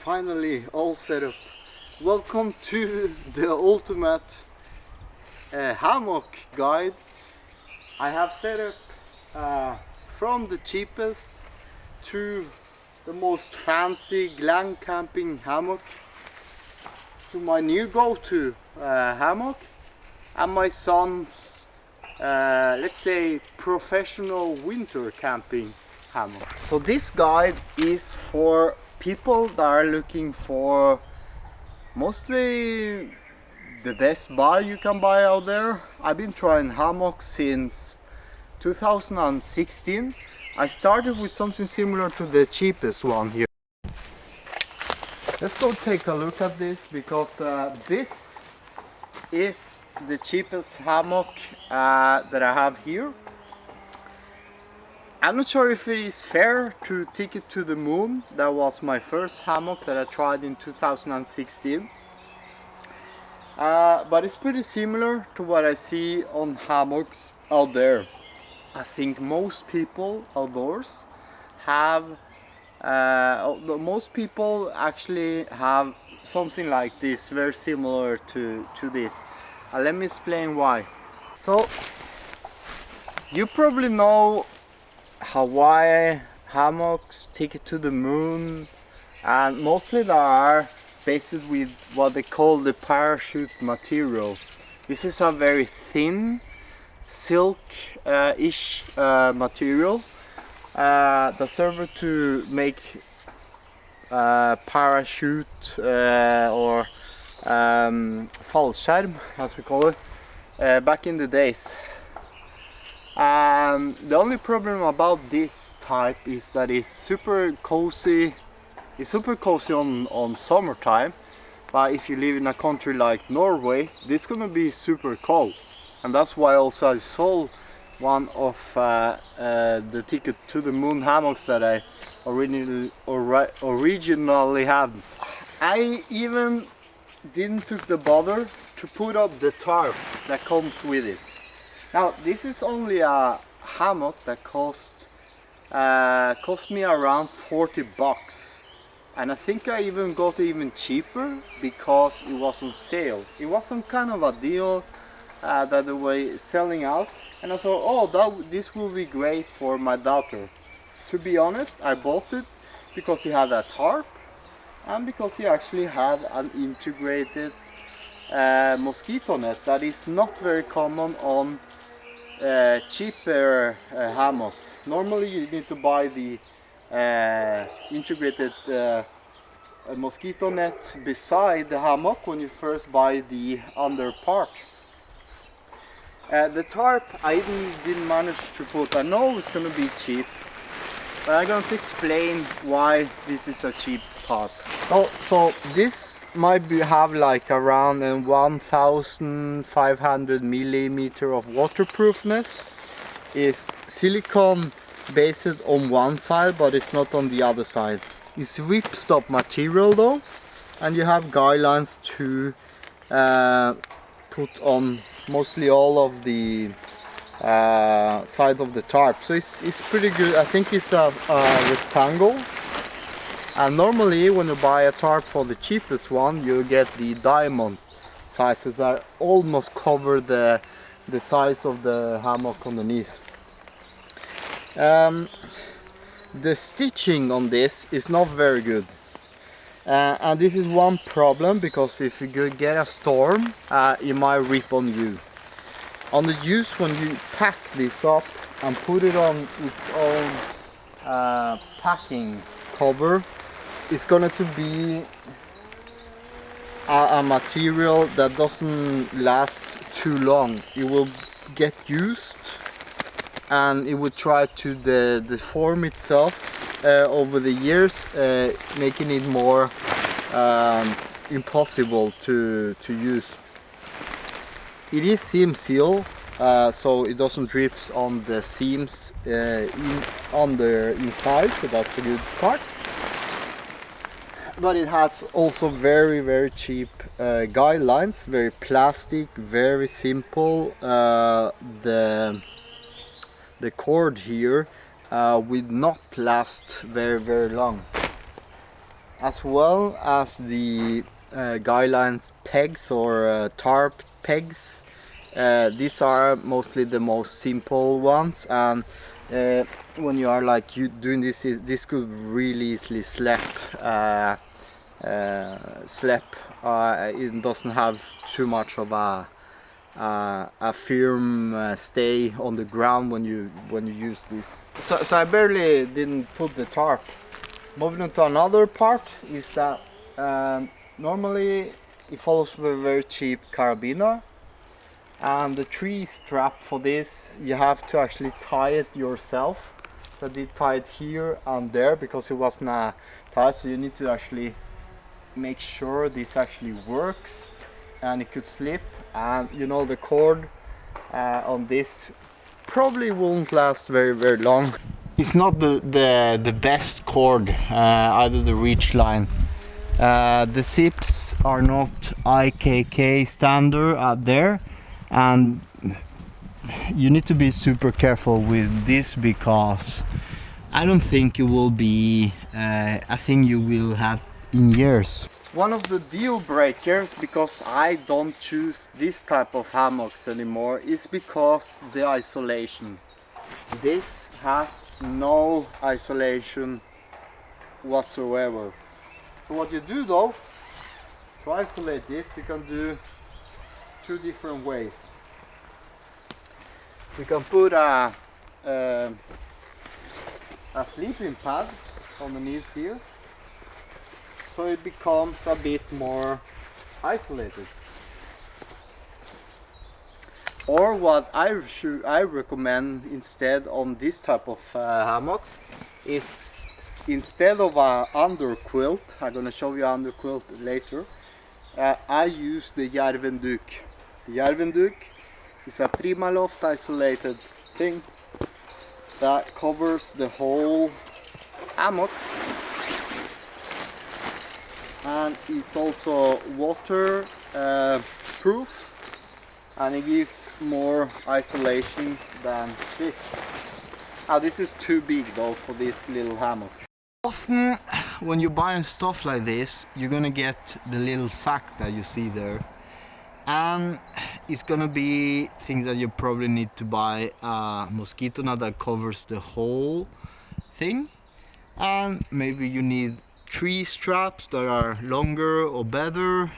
finally all set up. Welcome to the ultimate hammock guide. I have set up from the cheapest to the most fancy glam camping hammock, to my new go-to hammock, and my son's let's say professional winter camping hammock. So this guide is for people that are looking for mostly the best buy you can buy out there. I've been trying hammocks since 2016. I started with something similar to the cheapest one here. Let's go take a look at this, because this is the cheapest hammock that I have here. I'm not sure if it is fair to take it to the moon. That was my first hammock that I tried in 2016. But it's pretty similar to what I see on hammocks out there. I think most people outdoors have, most people actually have something like this, very similar to this. Let me explain why. So, you probably know Hawaiian Hammocks, Take It to the Moon, and mostly they are based with what they call the parachute material. This is a very thin silk-ish material that serves to make parachute or fallskärm, as we call it, back in the days. The only problem about this type is that it's super cozy. It's super cozy on summertime, but if you live in a country like Norway, this is gonna be super cold, and that's why also I sold one of the Ticket to the Moon hammocks that I originally had. I even didn't took the bother to put up the tarp that comes with it. Now this is only a hammock that cost me around 40 bucks, and I think I even got it even cheaper because it was on sale. It was some kind of a deal that they were selling out, and I thought, oh, this will be great for my daughter. To be honest, I bought it because it had a tarp and because it actually had an integrated mosquito net that is not very common on cheaper hammocks. Normally you need to buy the integrated mosquito net beside the hammock when you first buy the under part. The tarp I didn't manage to put. I know it's gonna be cheap, but I'm going to explain why this is a cheap tarp. So this might have like around 1,500 millimeter of waterproofness. It's silicone based on one side, but it's not on the other side. It's ripstop material though, and you have guidelines to put on mostly all of the side of the tarp. So it's pretty good. I think it's a rectangle. And normally when you buy a tarp for the cheapest one, you get the diamond sizes that almost cover the size of the hammock underneath. The stitching on this is not very good. And this is one problem, because if you get a storm, it might rip on you. On the use, when you pack this up and put it on its own packing cover, it's going to be a material that doesn't last too long. It will get used and it will try to deform itself over the years, making it more impossible to use. It is seam seal, so it doesn't drip on the seams on the inside, so that's a good part. But it has also very cheap guidelines, very plastic, very simple. The cord here will not last very long. as well as the guideline pegs or tarp pegs. These are mostly the most simple ones, and when you are like doing this, this could really easily slip. It doesn't have too much of a firm stay on the ground when you use this. So I barely didn't put the tarp. Moving on to another part is that normally it follows with a very cheap carabiner, and the tree strap for this you have to actually tie it yourself. So I did tie it here and there because it wasn't tied, so you need to actually make sure this actually works, and it could slip, and you know the cord on this probably won't last very long. It's not the best cord, either the reach line. The zips are not IKK standard out there, and you need to be super careful with this because I don't think it will be a thing you will have in years. One of the deal breakers, because I don't choose this type of hammocks anymore, is because the isolation. This has no isolation whatsoever. So what you do though, to isolate this, you can do two different ways. You can put a sleeping pad on the knees here, so it becomes a bit more isolated. Or what I recommend instead on this type of hammocks is, instead of a underquilt, I'm gonna show you underquilt later, I use the Bivvuakk. The Bivvuakk is a Primaloft isolated thing that covers the whole hammock, and it's also water proof, and it gives more isolation than this. Now this is too big though for this little hammock. Often when you're buying stuff like this, you're gonna get the little sack that you see there, and it's gonna be things that you probably need to buy a mosquito net that covers the whole thing, and maybe you need tree straps that are longer or better,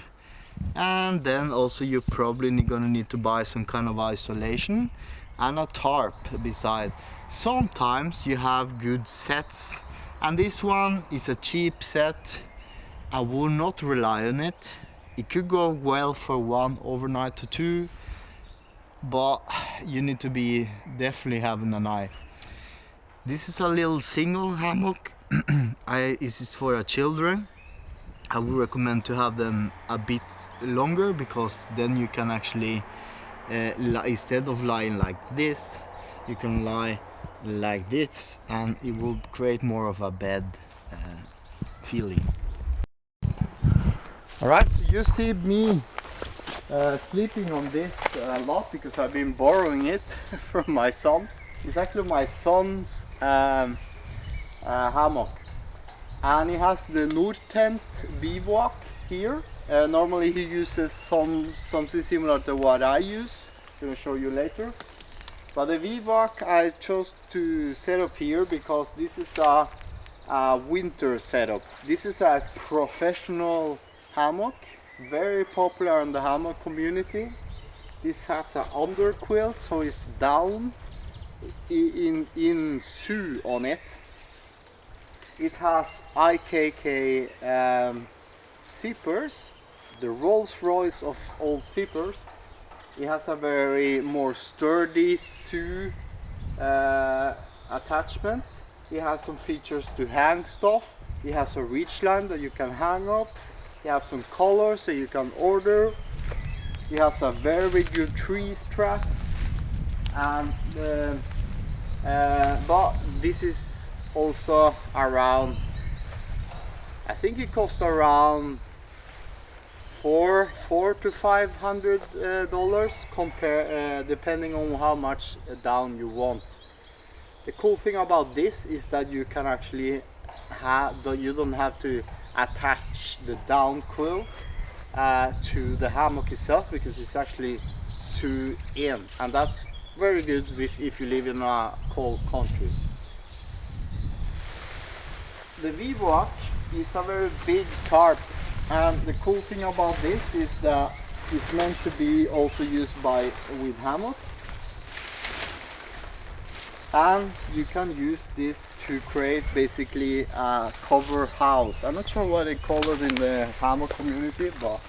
and then also you're probably gonna need to buy some kind of isolation and a tarp beside. Sometimes you have good sets, and this one is a cheap set. I will not rely on it. It could go well for one overnight to two, but you need to be definitely having an eye. This is a little single hammock. This is for children. I would recommend to have them a bit longer, because then you can actually, instead of lying like this, you can lie like this, and it will create more of a bed feeling. Alright, so you see me sleeping on this a lot because I've been borrowing it from my son. It's actually my son's hammock, and he has the Nortent Bivvuakk here. Normally he uses something similar to what I use. I'm going to show you later. But the Bivvuakk I chose to set up here because this is a winter setup. This is a professional hammock, very popular in the hammock community. This has an underquilt, so it's down in Sue on it. It has IKK zippers, the Rolls Royce of all zippers. It has a very more sturdy Sue attachment. It has some features to hang stuff. It has a reach line that you can hang up. You have some colors that you can order. It has a very good tree strap, and but this is also around, I think it costs around $400 to $500 depending on how much down you want. The cool thing about this is that you can actually you don't have to attach the down quilt to the hammock itself, because it's actually sewn in, and that's very good if you live in a cold country. The Bivvuakk is a very big tarp, and the cool thing about this is that it's meant to be also used with hammocks, and you can use this to create basically a cover house. I'm not sure what they call it in the hammock community, but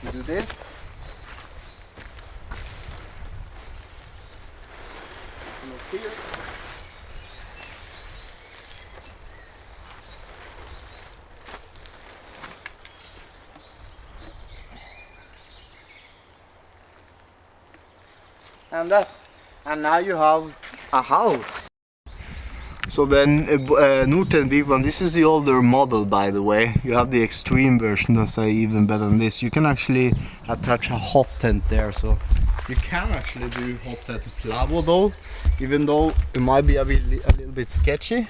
you do this. Look here. And now you have a house. So then Nortent big one, this is the older model, by the way. You have the extreme version that's even better than this. You can actually attach a hot tent there, so you can actually do hot tent Plavo though, even though it might be a little bit sketchy.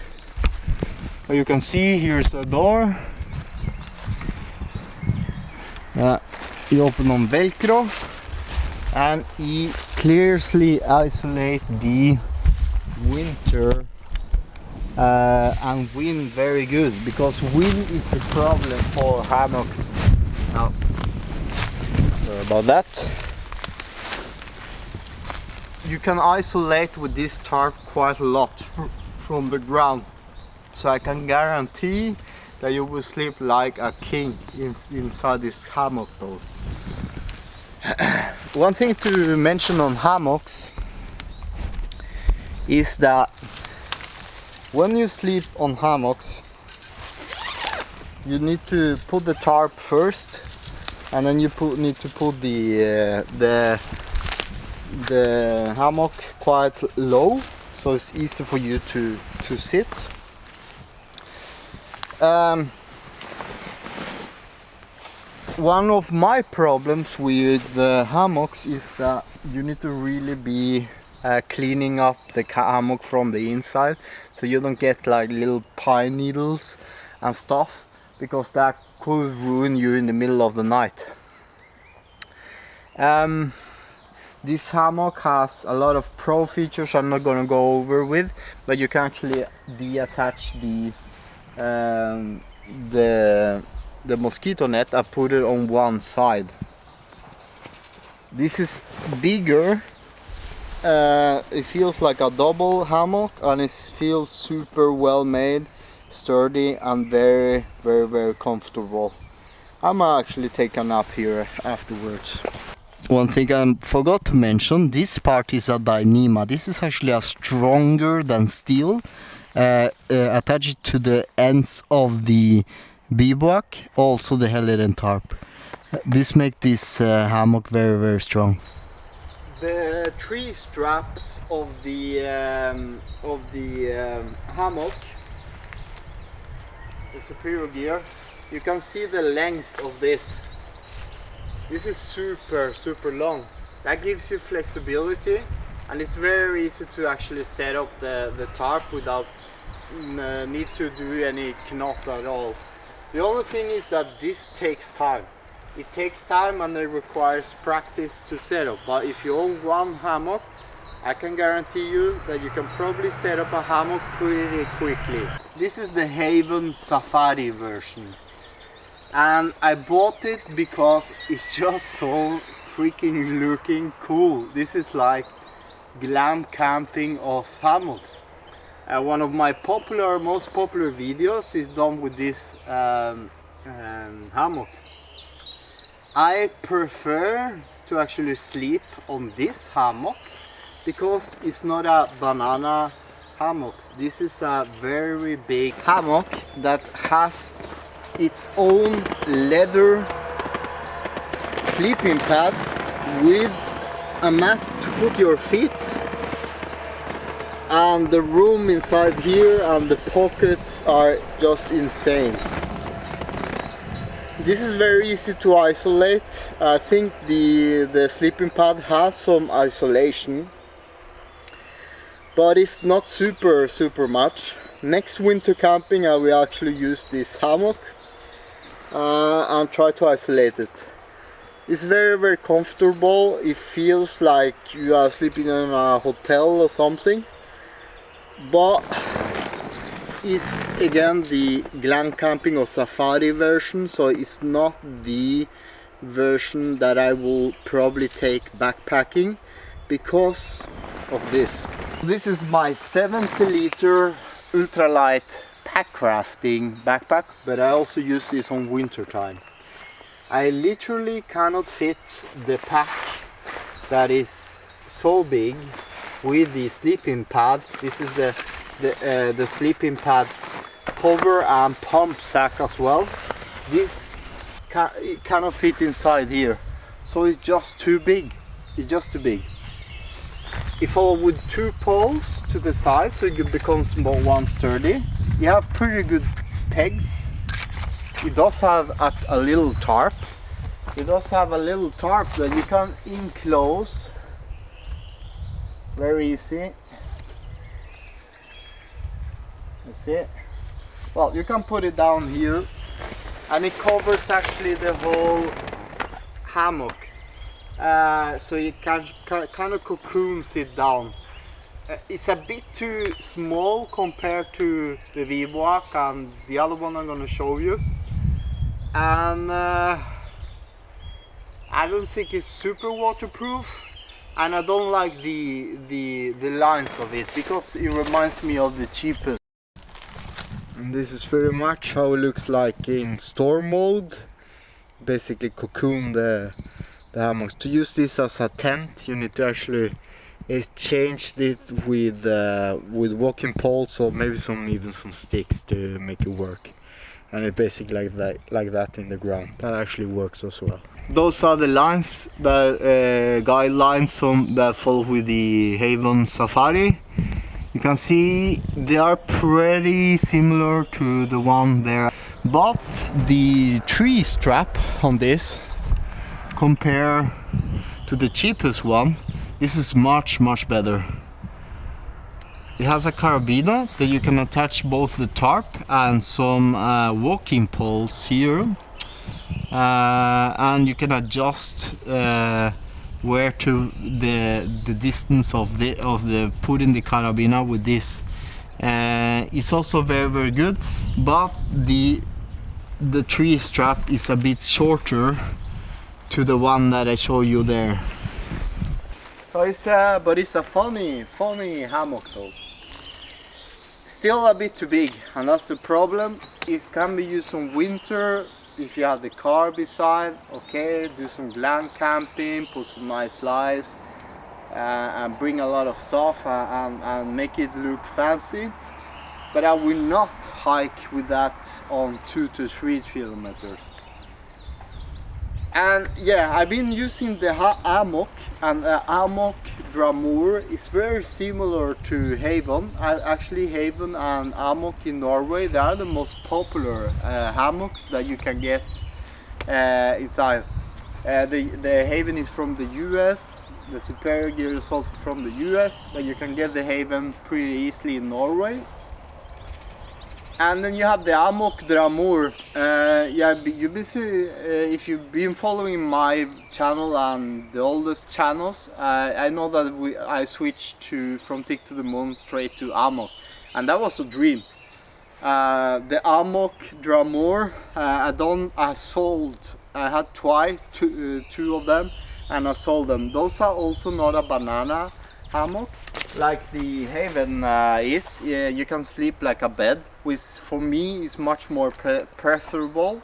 But you can see here's a door. You open on Velcro, and you clearly isolate the winter and wind very good, because wind is the problem for hammocks. Now, sorry about that. You can isolate with this tarp quite a lot from the ground, so I can guarantee that you will sleep like a king inside this hammock though. One thing to mention on hammocks is that when you sleep on hammocks, you need to put the tarp first, and then you need to put the hammock quite low, so it's easy for you to sit. One of my problems with the hammocks is that you need to really be cleaning up the hammock from the inside, so you don't get like little pine needles and stuff, because that could ruin you in the middle of the night. This hammock has a lot of pro features I'm not gonna go over with, but you can actually detach the mosquito net and put it on one side. This is bigger. It feels like a double hammock, and it feels super well made, sturdy, and very, very, very comfortable. I might actually take a nap here afterwards. One thing I forgot to mention, this part is a Dyneema. This is actually a stronger than steel, attached to the ends of the Bivvuakk, also the Helleren tarp. This makes this hammock very, very strong. The three straps of the hammock, the superior gear, you can see the length of this. This is super, super long. That gives you flexibility, and it's very easy to actually set up the tarp without need to do any knot at all. The only thing is that this takes time. It takes time, and it requires practice to set up. But if you own one hammock, I can guarantee you that you can probably set up a hammock pretty quickly. This is the Haven Safari version, and I bought it because it's just so freaking looking cool. This is like glam camping of hammocks. One of my most popular videos is done with this hammock. I prefer to actually sleep on this hammock because it's not a banana hammock. This is a very big hammock that has its own leather sleeping pad with a mat to put your feet, and the room inside here and the pockets are just insane. This is very easy to isolate. I think the sleeping pad has some isolation, but it's not super much. next winter camping I will actually use this hammock and try to isolate it. It's very comfortable. It feels like you are sleeping in a hotel or something, but it's again the glam camping or safari version, so it's not the version that I will probably take backpacking because of this. This is my 70-liter ultralight pack crafting backpack, but I also use this on winter time. I literally cannot fit the pack that is so big with the sleeping pad. This is the sleeping pad's cover and pump sack as well. This it cannot fit inside here, so it's just too big. It's just too big. If I with 2 poles to the side, so it becomes more 130. You have pretty good pegs. It does have a little tarp. It does have a little tarp that you can enclose very easy. That's it. Well, you can put it down here, and it covers actually the whole hammock. So you can kind of cocoons it down. It's a bit too small compared to the Bivvuakk and the other one I'm going to show you, and I don't think it's super waterproof, and I don't like the lines of it because it reminds me of the cheapest. And this is very much how it looks like in storm mode. Basically cocoon the hammocks. To use this as a tent, you need to actually exchange it with walking poles or maybe even some sticks to make it work. And it's basically like that in the ground. That actually works as well. Those are the lines, the guidelines that follow with the Haven Safari. You can see they are pretty similar to the one there, but the tree strap on this compared to the cheapest one, this is much better. It has a carabiner that you can attach both the tarp and some walking poles here, and you can adjust where to the distance of the putting the carabiner with this. It's also very good, but the tree strap is a bit shorter to the one that I show you there. So it's a funny hammock though. Still a bit too big, and that's the problem. It can be used in winter if you have the car beside. Okay, do some glam camping, put some nice lights, and bring a lot of stuff and make it look fancy. But I will not hike with that on 2 to 3 kilometers. And yeah, I've been using the Amok, and Amok Draumr is very similar to Haven. Actually, Haven and Amok in Norway, they are the most popular hammocks that you can get inside. The Haven is from the US, the Superior gear is also from the US, but you can get the Haven pretty easily in Norway. And then you have the Amok Draumr. Yeah, you basically, if you've been following my channel and the oldest channels, I know that I switched from Tick to the Moon straight to Amok, and that was a dream. The Amok Draumr, I had two of them, and I sold them. Those are also not a banana hammock like the Haven is. Yeah, you can sleep like a bed, which for me is much more preferable.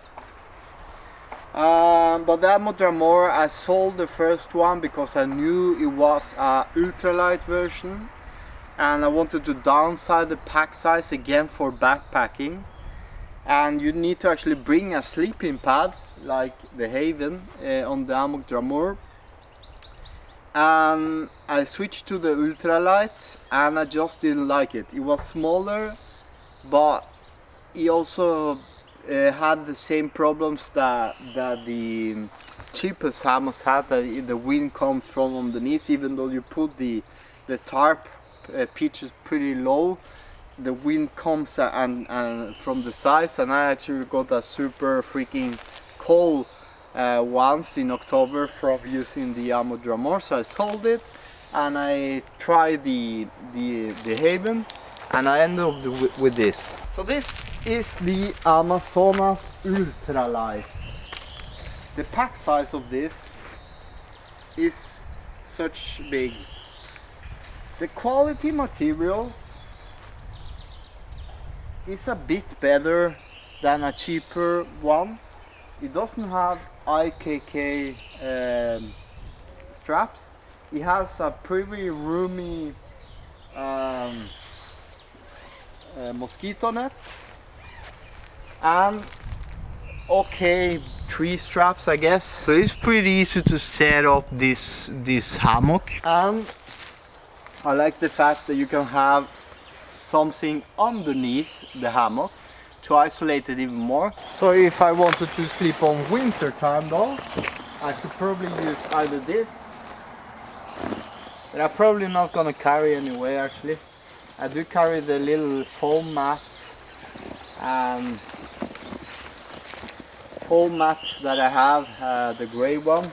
But the Amok Draumr, I sold the first one because I knew it was a ultralight version, and I wanted to downsize the pack size again for backpacking. And you need to actually bring a sleeping pad like the Haven on the Amok Draumr. And I switched to the ultralight, and I just didn't like it. It was smaller, but it also had the same problems that the cheapest hammocks had, that the wind comes from underneath. Even though you put the tarp pitches pretty low, the wind comes and from the sides, and I actually got a super freaking cold once in October from using the Amok Draumr, so I sold it and I tried the Haven, and I ended up with this. So this is the Amazonas Ultralight. The pack size of this is such big. The quality materials is a bit better than a cheaper one. It doesn't have IKK straps. It has a pretty roomy mosquito net and okay tree straps, I guess. So it's pretty easy to set up this hammock, and I like the fact that you can have something underneath the hammock to isolate it even more. So if I wanted to sleep on winter time though, I could probably use either this, but I'm probably not gonna carry anyway. Actually, I do carry the little foam mat that I have, the gray one.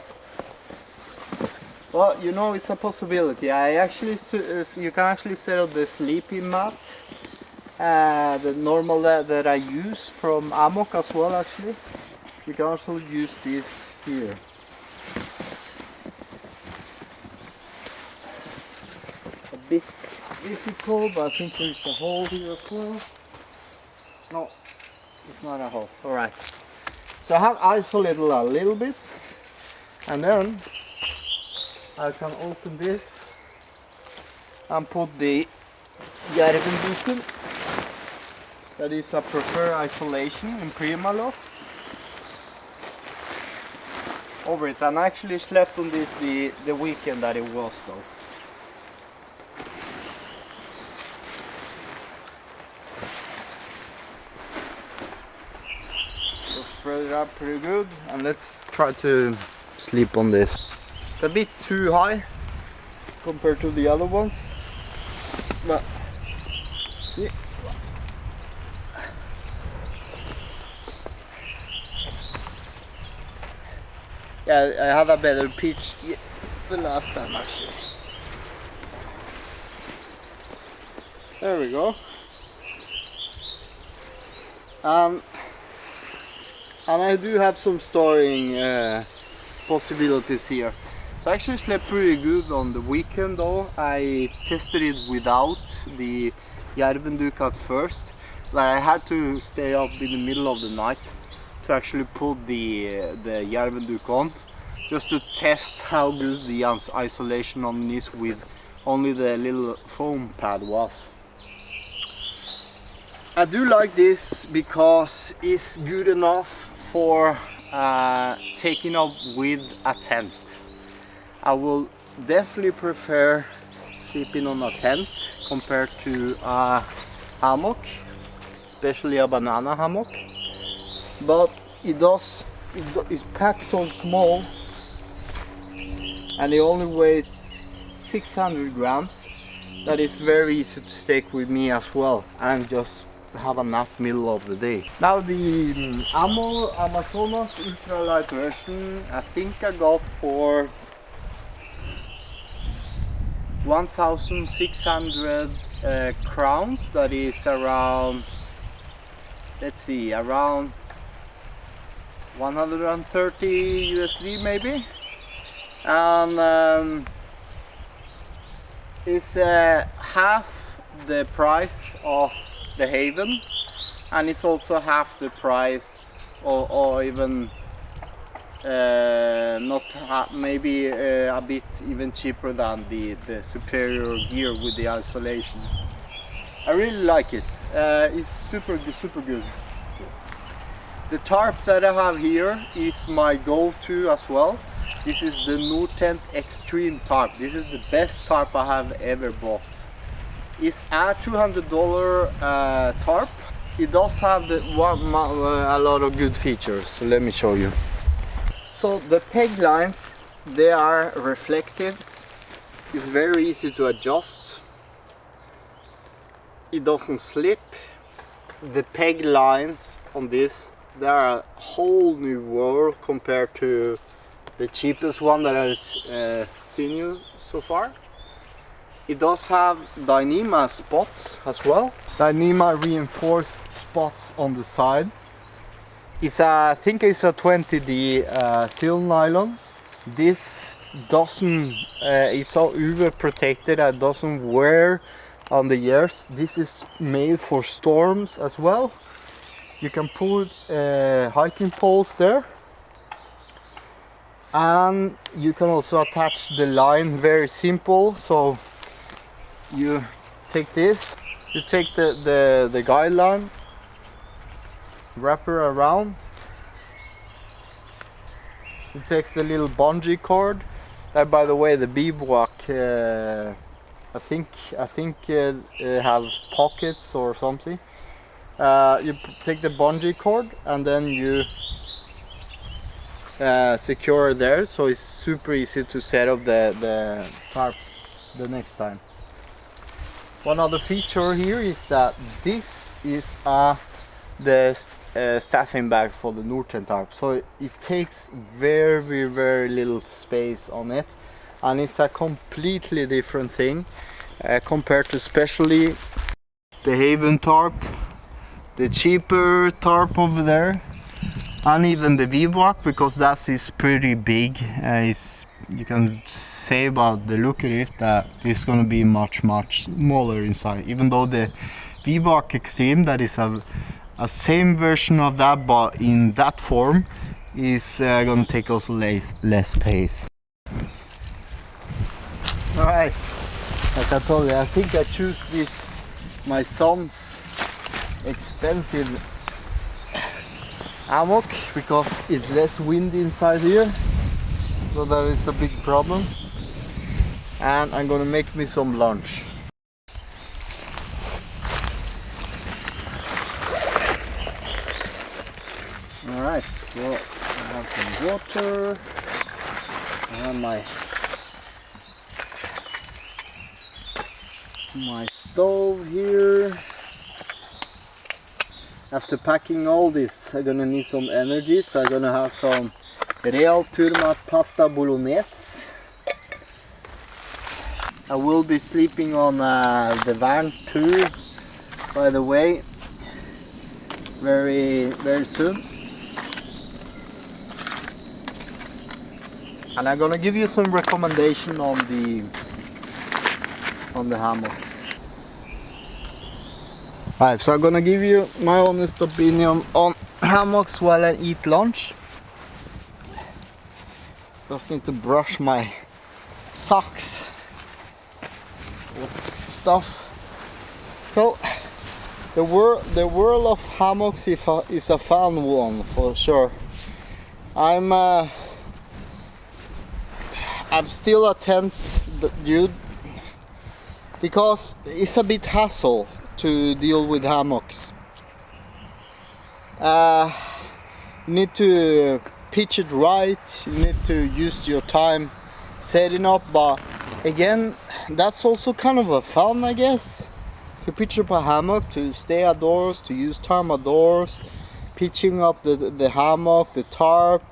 Well, you know, it's a possibility. You can actually set up the sleeping mat, the normal that I use from Amok as well. Actually, you can also use this here. A bit difficult, but I think there's a hole here as well. No, it's not a hole. All right. So I have isolated a little bit, and then I can open this and put the Järvenduken. That is a preferred isolation in Primaloft over it. And I actually slept on this the weekend that it was though. So spread it out pretty good, and let's try to sleep on this. It's a bit too high compared to the other ones, but see. Yeah, I had a better pitch the last time actually. There we go. And I do have some storing possibilities here. So I actually slept pretty good on the weekend though. I tested it without the Järvenduk at first, but I had to stay up in the middle of the night to actually put the Järvenduk on, just to test how good the isolation underneath with only the little foam pad was. I do like this because it's good enough for taking up with a tent. I will definitely prefer sleeping on a tent compared to a hammock, especially a banana hammock. But it's packed so small, and it only weighs 600 grams, that it's very easy to take with me as well and just have a nap middle of the day. Now the Amazonas Ultralight version, I think I got for 1,600 crowns. That is around, let's see, around 130 USD maybe, and it's half the price of the Haven, and it's also half the price, or even not half, maybe a bit even cheaper than the superior gear with the isolation. I really like it. It's super good. The tarp that I have here is my go-to as well. This is the Nortent Extreme tarp. This is the best tarp I have ever bought. It's a $200 tarp. It does have a lot of good features, so let me show you. So the peg lines, they are reflectives. It's very easy to adjust. it doesn't slip. The peg lines on this, they are a whole new world compared to the cheapest one that I've seen you so far. It does have Dyneema spots as well. Dyneema reinforced spots on the side. I think it's a 20D steel nylon. This doesn't, is so UV protected that it doesn't wear on the years. This is made for storms as well. You can put hiking poles there. And you can also attach the line, very simple. So you take this, you take the guideline, wrap it around. You take the little bungee cord. By the way, the Bivvuakk, I think have pockets or something. You take the bungee cord and then you secure it there, so it's super easy to set up the tarp the next time. One other feature here is that this is the staffing bag for the Nortent tarp, so it takes very little space on it, and it's a completely different thing compared to especially the Haven tarp, the cheaper tarp over there, and even the Bivvuakk, because that is pretty big. You can say about the look at it that it's going to be much smaller inside, even though the Bivvuakk Extreme, that is a same version of that but in that form, is going to take also less space. Alright, like I told you, I think I choose this, my son's expensive Amok, because it's less wind inside here, so that is a big problem. And I'm gonna make me some lunch. Alright, so I have some water, I have my stove here. After packing all this, I'm gonna need some energy, so I'm gonna have some real turmat pasta bolognese. I will be sleeping on the van too, by the way, very soon. And I'm gonna give you some recommendation on the hammocks. Right, so I'm gonna give you my honest opinion on hammocks while I eat lunch. Just need to brush my socks with stuff. So the world of hammocks is a fun one for sure. I'm still a tent dude because it's a bit hassle to deal with hammocks. You need to pitch it right, you need to use your time setting up, but again, that's also kind of a fun, I guess, to pitch up a hammock, to stay outdoors, to use time outdoors, pitching up the hammock, the tarp,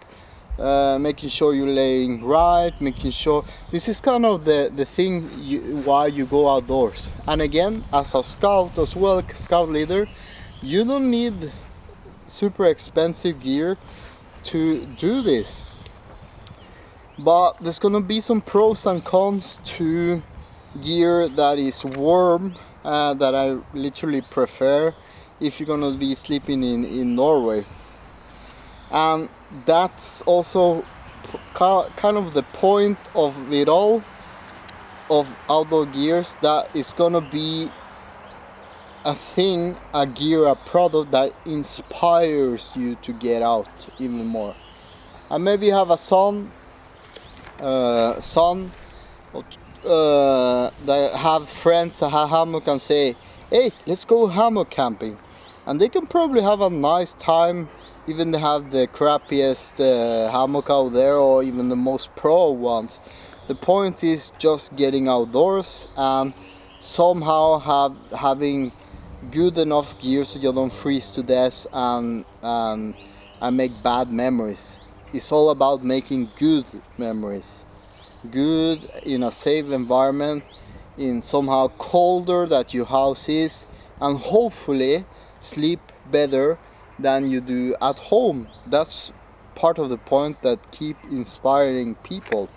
making sure you're laying right, making sure this is kind of the thing why you go outdoors. And again, as a scout as well, scout leader, you don't need super expensive gear to do this, but there's gonna be some pros and cons to gear that is warm, that I literally prefer if you're gonna be sleeping in Norway. And that's also kind of the point of it all, of outdoor gears, that is gonna be a thing, a gear, a product that inspires you to get out even more. And maybe you have a son that have friends that have hammock and say, hey, let's go hammock camping, and they can probably have a nice time. Even they have the crappiest hammock out there, or even the most pro ones. The point is just getting outdoors and somehow having good enough gear so you don't freeze to death and make bad memories. It's all about making good memories, good in a safe environment, in somehow colder that your house is, and hopefully sleep better than you do at home. That's part of the point that keep inspiring people.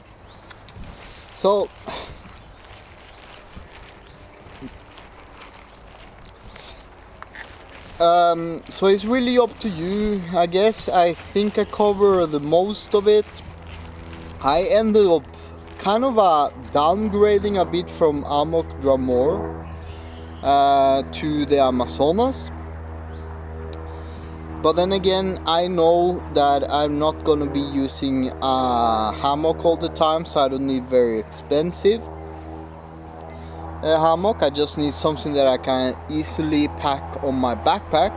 So so it's really up to you, I guess. I think I cover the most of it. I ended up kind of downgrading a bit from Amok Draumr to the Amazonas. But then again, I know that I'm not gonna be using a hammock all the time, so I don't need very expensive hammock. I just need something that I can easily pack on my backpack,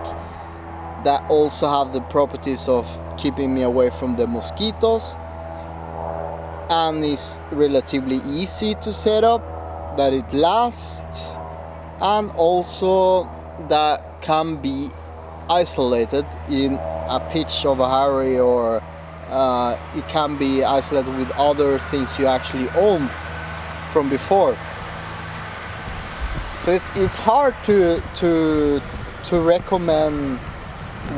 that also have the properties of keeping me away from the mosquitoes, and is relatively easy to set up, that it lasts, and also that can be isolated in a pitch of a hurry, or it can be isolated with other things you actually own from before. So it's hard to recommend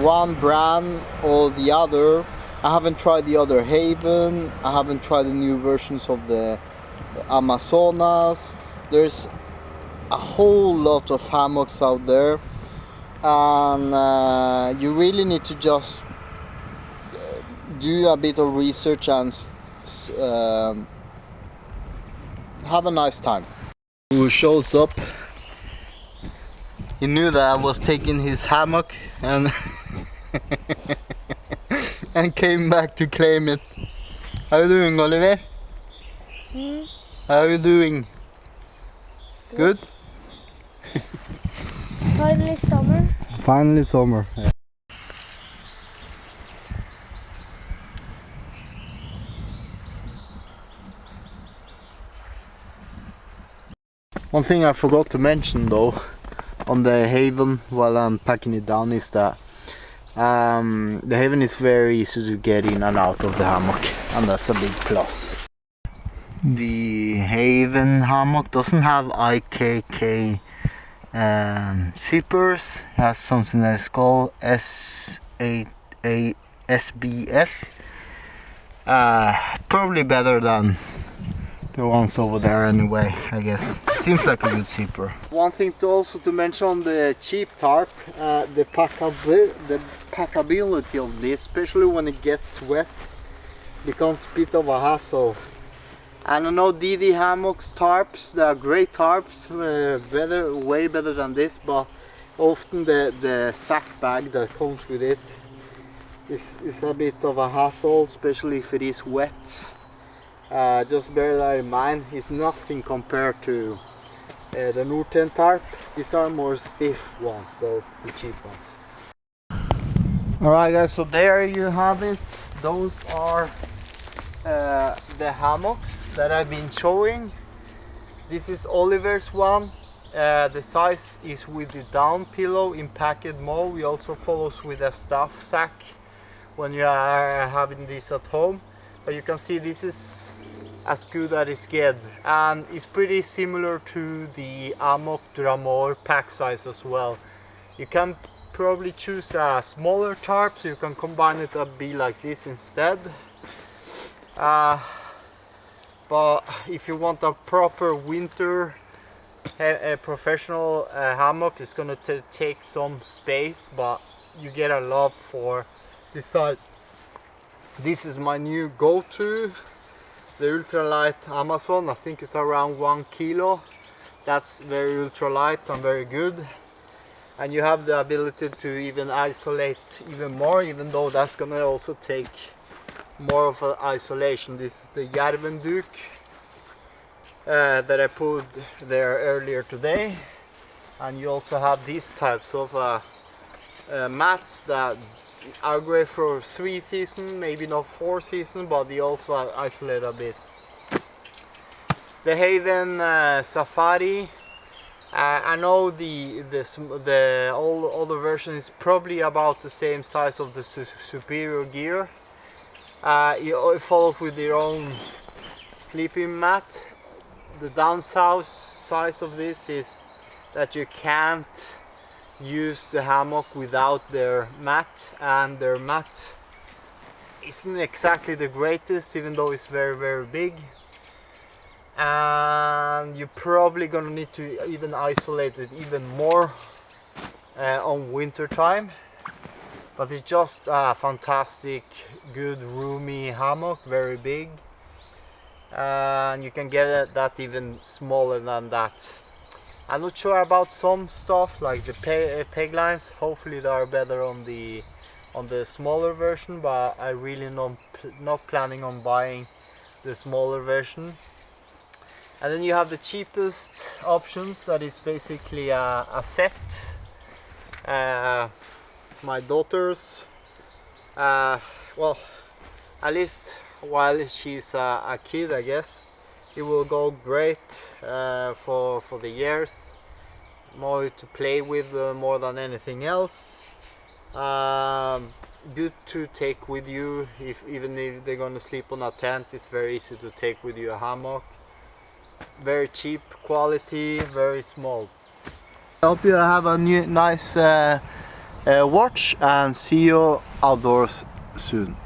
one brand or the other. I haven't tried the other Haven. I haven't tried the new versions of the Amazonas. There's a whole lot of hammocks out there, and you really need to just do a bit of research and have a nice time. Who shows up? He knew that I was taking his hammock and and came back to claim it. How are you doing, Oliver? How are you doing? Good? Finally summer. Finally summer. Yeah. One thing I forgot to mention though on the Haven while I'm packing it down is that the Haven is very easy to get in and out of the hammock, and that's a big plus. The Haven hammock doesn't have IKK zippers. It has something that is called SBS. Probably better than the ones over there anyway, I guess. Seems like a good zipper. One thing to mention on the cheap tarp, the packability of this, especially when it gets wet, becomes a bit of a hassle. And I know DD Hammocks tarps, they are great tarps, way better than this, but often the sack bag that comes with it is a bit of a hassle, especially if it is wet. Just bear that in mind. It's nothing compared to the Nortent tarp. These are more stiff ones though, the cheap ones. Alright guys, so there you have it. Those are the hammocks that I've been showing. This is Oliver's one. The size is with the down pillow in packet mode. We also follows with a stuff sack when you are having this at home. But you can see this is as good as it gets, and it's pretty similar to the Amok Draumr pack size as well. You can probably choose a smaller tarp, so you can combine it and be like this instead. But if you want a proper winter a professional hammock, it's gonna take some space, but you get a lot for this size. This is my new go-to, the Ultralight Amazon. I think it's around 1 kilo. That's very ultralight and very good. And you have the ability to even isolate even more, even though that's gonna also take more of an isolation. This is the Bivvuakk that I put there earlier today. And you also have these types of mats that are great for 3 seasons, maybe not 4 seasons, but they also isolate a bit. The Haven Safari I know all the version is probably about the same size of the superior gear. It follows with your own sleeping mat. The downside of this is that you can't use the hammock without their mat, and their mat isn't exactly the greatest, even though it's very big. And you're probably gonna need to even isolate it even more on winter time. But it's just a fantastic, good, roomy hammock, very big. And you can get that even smaller than that. I'm not sure about some stuff like the peg lines. Hopefully they are better on the smaller version, but I really not planning on buying the smaller version. And then you have the cheapest options, that is basically a set. My daughter's, well, at least while she's a kid, I guess it will go great for the years, more to play with more than anything else. Good to take with you, even if they're gonna sleep on a tent. It's very easy to take with you a hammock. Very cheap quality, very small. I hope you have a nice watch, and see you outdoors soon.